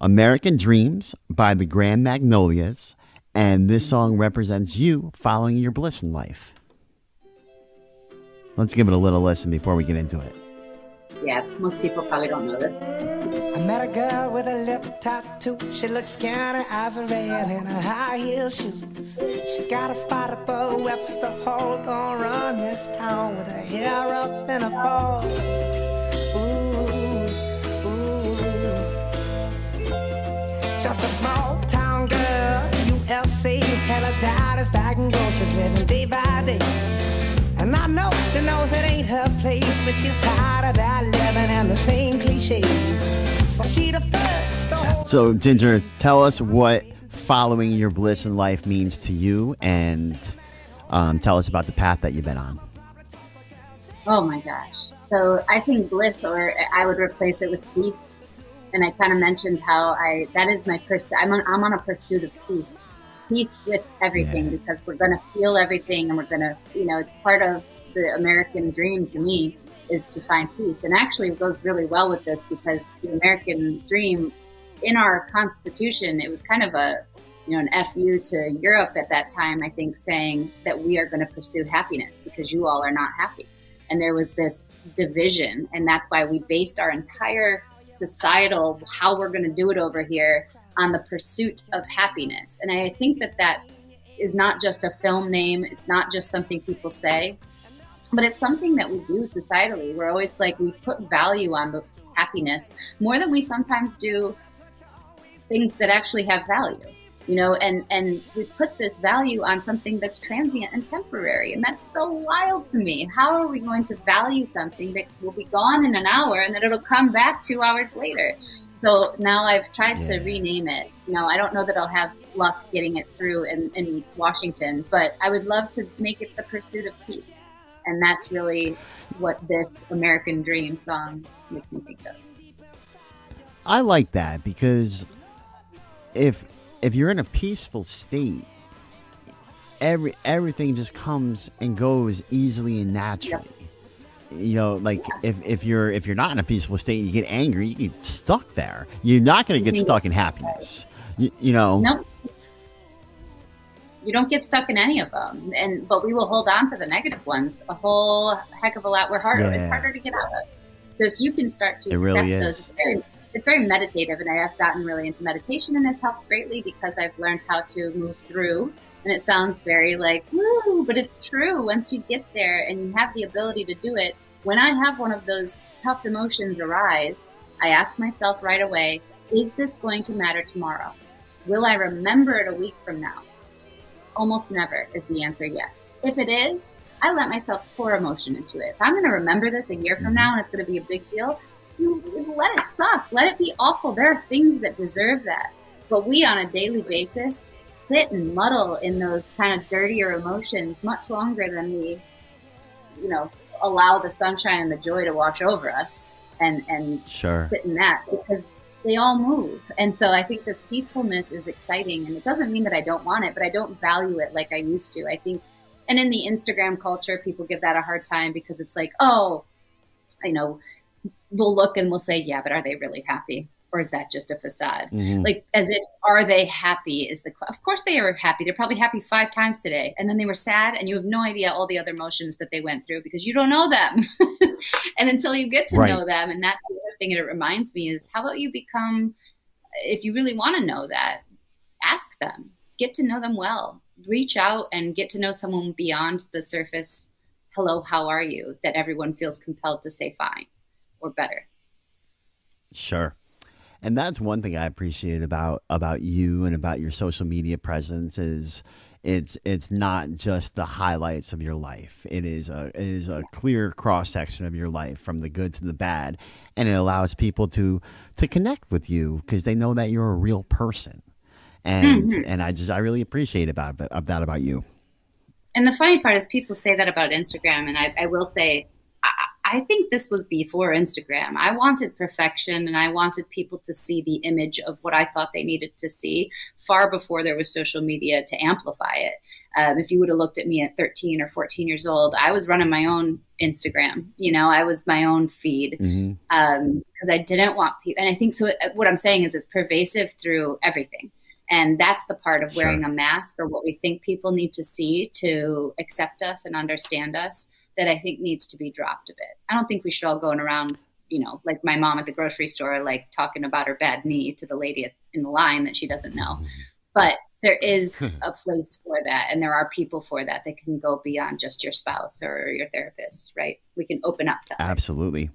American Dreams by the Grand Magnolias. And this song represents you following your bliss in life. Let's give it a little listen before we get into it. Yeah, most people probably don't know this. I met a girl with a lip tattoo. She looks scared, her eyes are red, in her high heel shoes. She's got a spot above Webster Hall. Gonna run this town with her hair up in a ball. Ooh, ooh. Just a small town girl, ULC. Had her daddy's back and go. She's living day by day. And I know she knows it ain't her place, but she's tired of that living and the same cliches. So she the first. So, Ginger, tell us what following your bliss in life means to you, and tell us about the path that you've been on. Oh my gosh. So I think bliss, or I would replace it with peace. And I kind of mentioned how that is my I'm on a pursuit of peace. Peace with everything, because we're going to feel everything, and we're going to, it's part of the American dream to me is to find peace. And actually it goes really well with this, because the American dream in our Constitution, it was kind of an FU to Europe at that time, I think, saying that we are going to pursue happiness because you all are not happy. And there was this division, and that's why we based our entire societal, how we're going to do it over here, on the pursuit of happiness. And I think that is not just a film name. It's not just something people say, but it's something that we do societally. We're always like, we put value on the happiness more than we sometimes do things that actually have value, and we put this value on something that's transient and temporary. And that's so wild to me. How are we going to value something that will be gone in an hour and that it'll come back 2 hours later? So now I've tried to rename it. I don't know that I'll have luck getting it through in Washington, but I would love to make it the pursuit of peace. And that's really what this American Dream song makes me think of. I like that, because if you're in a peaceful state, everything just comes and goes easily and naturally. Yep. If you're not in a peaceful state and you get angry, you get stuck there. You're not going to get stuck in happiness. Nope. You don't get stuck in any of them, but we will hold on to the negative ones a whole heck of a lot. It's harder to get out of. So if you can start to accept those, it's very meditative, and I have gotten really into meditation, and it's helped greatly because I've learned how to move through. And it sounds very like, woo, but it's true. Once you get there and you have the ability to do it, when I have one of those tough emotions arise, I ask myself right away, is this going to matter tomorrow? Will I remember it a week from now? Almost never is the answer yes. If it is, I let myself pour emotion into it. If I'm going to remember this a year from now and it's going to be a big deal, you let it suck. Let it be awful. There are things that deserve that. But we, on a daily basis, sit and muddle in those kind of dirtier emotions much longer than we, allow the sunshine and the joy to wash over us and sit in that, because they all move. And so I think this peacefulness is exciting, and it doesn't mean that I don't want it, but I don't value it like I used to. I think, and in the Instagram culture, people give that a hard time because it's like, we'll look and we'll say, yeah, but are they really happy? Or is that just a facade? Mm-hmm. Like, as if, are they happy of course they are happy. They're probably happy 5 times today. And then they were sad, and you have no idea all the other emotions that they went through because you don't know them. And until you get to know them, and that's the other thing it reminds me is, how about you become, if you really want to know that, ask them, get to know them well, reach out and get to know someone beyond the surface. Hello, how are you? That everyone feels compelled to say fine or better. Sure. And that's one thing I appreciate about you and about your social media presence is it's not just the highlights of your life. It is a clear cross section of your life, from the good to the bad, and it allows people to connect with you because they know that you're a real person. And and I really appreciate that about you. And the funny part is, people say that about Instagram, and I will say, I think this was before Instagram. I wanted perfection, and I wanted people to see the image of what I thought they needed to see far before there was social media to amplify it. If you would have looked at me at 13 or 14 years old, I was running my own Instagram. You know, I was my own feed because I didn't want people. And I think so. What I'm saying is it's pervasive through everything. And that's the part of wearing a mask, or what we think people need to see to accept us and understand us, that I think needs to be dropped a bit. I don't think we should all going around, you know, like my mom at the grocery store, like talking about her bad knee to the lady in the line that she doesn't know. But there is a place for that. And there are people for that can go beyond just your spouse or your therapist, right? We can open up to others. Absolutely.